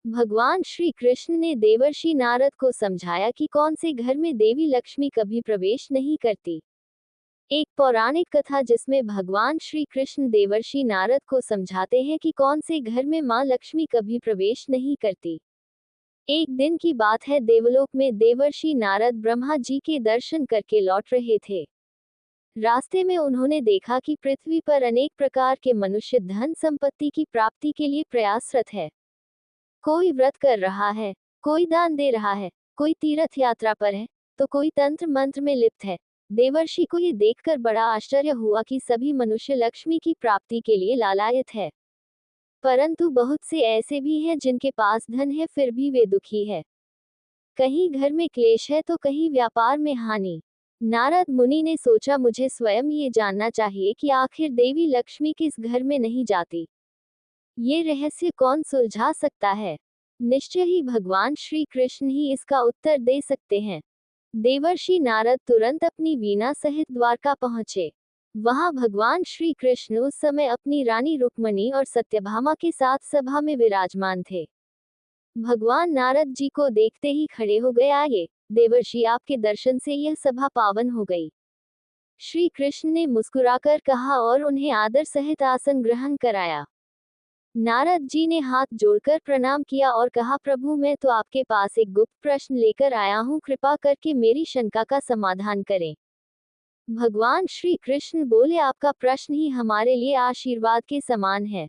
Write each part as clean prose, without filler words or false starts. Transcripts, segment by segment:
भगवान श्री कृष्ण ने देवर्षि नारद को समझाया कि कौन से घर में देवी लक्ष्मी कभी प्रवेश नहीं करती। एक पौराणिक कथा जिसमें भगवान श्री कृष्ण देवर्षि नारद को समझाते हैं कि कौन से घर में मां लक्ष्मी कभी प्रवेश नहीं करती। एक दिन की बात है, देवलोक में देवर्षि नारद ब्रह्मा जी के दर्शन करके लौट रहे थे। रास्ते में उन्होंने देखा कि पृथ्वी पर अनेक प्रकार के मनुष्य धन संपत्ति की प्राप्ति के लिए प्रयासरत है। कोई व्रत कर रहा है, कोई दान दे रहा है, कोई तीर्थ यात्रा पर है, तो कोई तंत्र मंत्र में लिप्त है। देवर्षि को ये देखकर बड़ा आश्चर्य हुआ कि सभी मनुष्य लक्ष्मी की प्राप्ति के लिए लालायित है, परंतु बहुत से ऐसे भी हैं जिनके पास धन है फिर भी वे दुखी है। कहीं घर में क्लेश है तो कहीं व्यापार में हानि। नारद मुनि ने सोचा, मुझे स्वयं ये जानना चाहिए कि आखिर देवी लक्ष्मी किस घर में नहीं जाती। ये रहस्य कौन सुलझा सकता है? निश्चय ही भगवान श्री कृष्ण ही इसका उत्तर दे सकते हैं। देवर्षि नारद तुरंत अपनी वीणा सहित द्वारका पहुंचे। वहां भगवान श्री कृष्ण उस समय अपनी रानी रुक्मणी और सत्यभामा के साथ सभा में विराजमान थे। भगवान नारद जी को देखते ही खड़े हो गए, आइए देवर्षि, आपके दर्शन से यह सभा पावन हो गई। श्री कृष्ण ने मुस्कुराकर कहा और उन्हें आदर सहित आसन ग्रहण कराया। नारद जी ने हाथ जोड़कर प्रणाम किया और कहा, प्रभु, मैं तो आपके पास एक गुप्त प्रश्न लेकर आया हूँ, कृपा करके मेरी शंका का समाधान करें। भगवान श्री कृष्ण बोले, आपका प्रश्न ही हमारे लिए आशीर्वाद के समान है।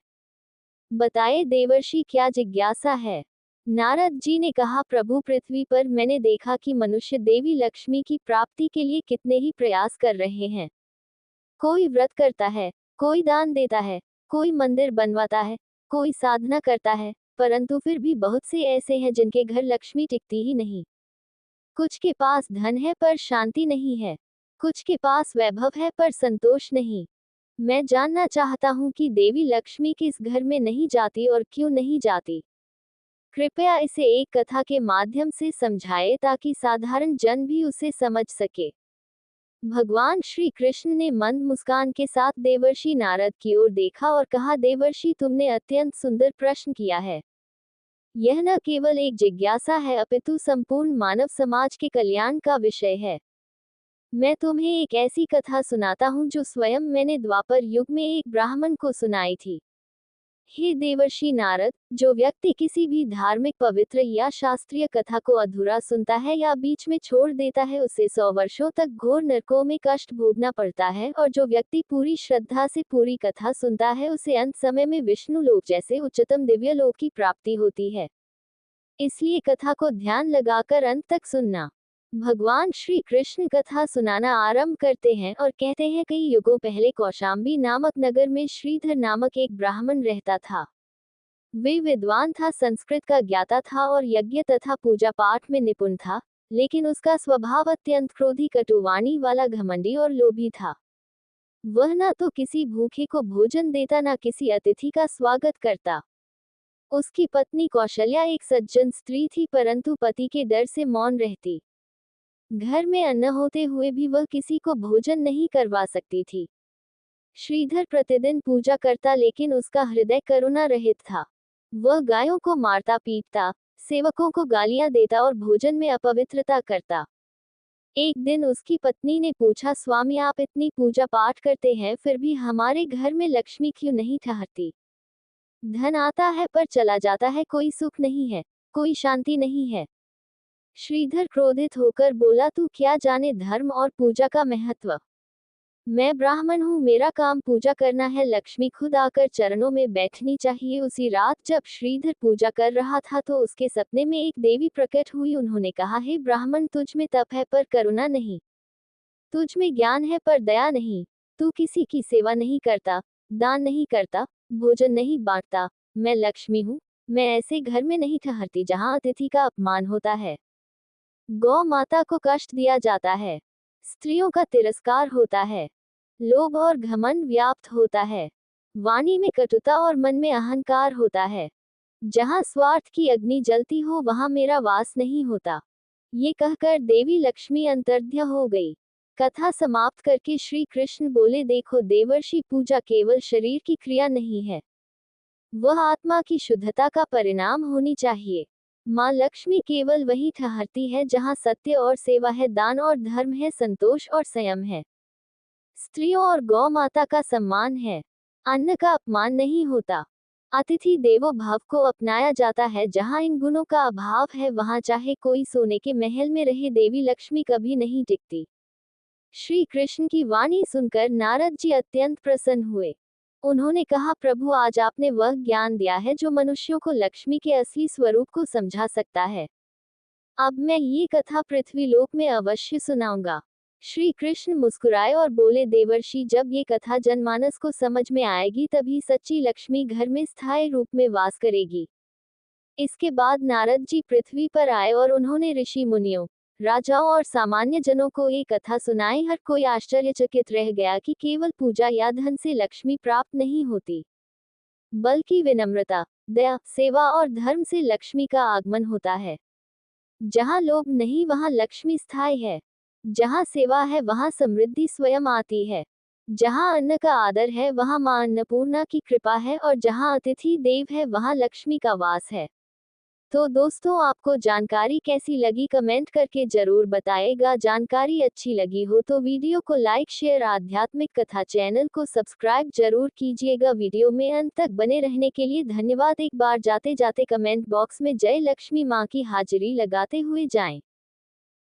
बताए देवर्षि, क्या जिज्ञासा है? नारद जी ने कहा, प्रभु, पृथ्वी पर मैंने देखा कि मनुष्य देवी लक्ष्मी की प्राप्ति के लिए कितने ही प्रयास कर रहे हैं। कोई व्रत करता है, कोई दान देता है, कोई मंदिर बनवाता है, कोई साधना करता है, परंतु फिर भी बहुत से ऐसे हैं जिनके घर लक्ष्मी टिकती ही नहीं। कुछ के पास धन है पर शांति नहीं है, कुछ के पास वैभव है पर संतोष नहीं। मैं जानना चाहता हूँ कि देवी लक्ष्मी किस घर में नहीं जाती और क्यों नहीं जाती। कृपया इसे एक कथा के माध्यम से समझाए ताकि साधारण जन भी उसे समझ सके। भगवान श्री कृष्ण ने मंद मुस्कान के साथ देवर्षि नारद की ओर देखा और कहा, देवर्षि, तुमने अत्यंत सुंदर प्रश्न किया है। यह न केवल एक जिज्ञासा है अपितु संपूर्ण मानव समाज के कल्याण का विषय है। मैं तुम्हें एक ऐसी कथा सुनाता हूँ जो स्वयं मैंने द्वापर युग में एक ब्राह्मण को सुनाई थी। हे देवर्षि नारद, जो व्यक्ति किसी भी धार्मिक, पवित्र या शास्त्रीय कथा को अधूरा सुनता है या बीच में छोड़ देता है, उसे 100 वर्षों तक घोर नरकों में कष्ट भोगना पड़ता है, और जो व्यक्ति पूरी श्रद्धा से पूरी कथा सुनता है उसे अंत समय में विष्णु लोक जैसे उच्चतम दिव्य लोक की प्राप्ति होती है। इसलिए कथा को ध्यान लगाकर अंत तक सुनना। भगवान श्री कृष्ण कथा सुनाना आरंभ करते हैं और कहते हैं, कई युगों पहले कौशाम्बी नामक नगर में श्रीधर नामक एक ब्राह्मण रहता था। वे विद्वान था, संस्कृत का ज्ञाता था और यज्ञ तथा पूजा पाठ में निपुण था, लेकिन उसका स्वभाव अत्यंत क्रोधी, कटुवाणी वाला, घमंडी और लोभी था। वह न तो किसी भूखे को भोजन देता, न किसी अतिथि का स्वागत करता। उसकी पत्नी कौशल्या एक सज्जन स्त्री थी, परंतु पति के डर से मौन रहती। घर में अन्न होते हुए भी वह किसी को भोजन नहीं करवा सकती थी। श्रीधर प्रतिदिन पूजा करता, लेकिन उसका हृदय करुणा रहित था। वह गायों को मारता पीटता, सेवकों को गालियां देता और भोजन में अपवित्रता करता। एक दिन उसकी पत्नी ने पूछा, स्वामी, आप इतनी पूजा पाठ करते हैं फिर भी हमारे घर में लक्ष्मी क्यों नहीं ठहरती? धन आता है पर चला जाता है, कोई सुख नहीं है, कोई शांति नहीं है। श्रीधर क्रोधित होकर बोला, तू क्या जाने धर्म और पूजा का महत्व? मैं ब्राह्मण हूँ, मेरा काम पूजा करना है, लक्ष्मी खुद आकर चरणों में बैठनी चाहिए। उसी रात जब श्रीधर पूजा कर रहा था तो उसके सपने में एक देवी प्रकट हुई। उन्होंने कहा, हे ब्राह्मण, तुझ में तप है पर करुणा नहीं, तुझ में ज्ञान है पर दया नहीं, तू किसी की सेवा नहीं करता, दान नहीं करता, भोजन नहीं बांटता। मैं लक्ष्मी हूँ, मैं ऐसे घर में नहीं ठहरती जहाँ अतिथि का अपमान होता है, गौ माता को कष्ट दिया जाता है, स्त्रियों का तिरस्कार होता है, लोभ और घमंड व्याप्त होता है, वाणी में कटुता और मन में अहंकार होता है। जहाँ स्वार्थ की अग्नि जलती हो वहाँ मेरा वास नहीं होता। ये कहकर देवी लक्ष्मी अंतर्ध्य हो गई। कथा समाप्त करके श्री कृष्ण बोले, देखो देवर्षि, पूजा केवल शरीर की क्रिया नहीं है, वह आत्मा की शुद्धता का परिणाम होनी चाहिए। माँ लक्ष्मी केवल वही ठहरती है जहाँ सत्य और सेवा है, दान और धर्म है, संतोष और संयम है, स्त्रियों और गौ माता का सम्मान है, अन्न का अपमान नहीं होता, अतिथि देवो भाव को अपनाया जाता है। जहाँ इन गुणों का अभाव है वहाँ चाहे कोई सोने के महल में रहे, देवी लक्ष्मी कभी नहीं टिकती। श्री कृष्ण की वाणी सुनकर नारद जी अत्यंत प्रसन्न हुए। उन्होंने कहा, प्रभु, आज आपने वह ज्ञान दिया है जो मनुष्यों को लक्ष्मी के असली स्वरूप को समझा सकता है। अब मैं ये कथा पृथ्वी लोक में अवश्य सुनाऊंगा। श्री कृष्ण मुस्कुराए और बोले, देवर्षि, जब ये कथा जनमानस को समझ में आएगी तभी सच्ची लक्ष्मी घर में स्थायी रूप में वास करेगी। इसके बाद नारद जी पृथ्वी पर आए और उन्होंने ऋषि मुनियों, राजाओं और सामान्य जनों को ये कथा सुनाई। हर कोई आश्चर्यचकित रह गया कि केवल पूजा या धन से लक्ष्मी प्राप्त नहीं होती, बल्कि विनम्रता, दया, सेवा और धर्म से लक्ष्मी का आगमन होता है। जहाँ लोभ नहीं वहाँ लक्ष्मी स्थायी है, जहाँ सेवा है वहाँ समृद्धि स्वयं आती है, जहाँ अन्न का आदर है वहाँ माँ अन्नपूर्णा की कृपा है, और जहाँ अतिथि देव है वहाँ लक्ष्मी का वास है। तो दोस्तों, आपको जानकारी कैसी लगी कमेंट करके जरूर बताएगा। जानकारी अच्छी लगी हो तो वीडियो को लाइक, शेयर, आध्यात्मिक कथा चैनल को सब्सक्राइब जरूर कीजिएगा। वीडियो में अंत तक बने रहने के लिए धन्यवाद। एक बार जाते जाते कमेंट बॉक्स में जय लक्ष्मी माँ की हाजिरी लगाते हुए जाएं।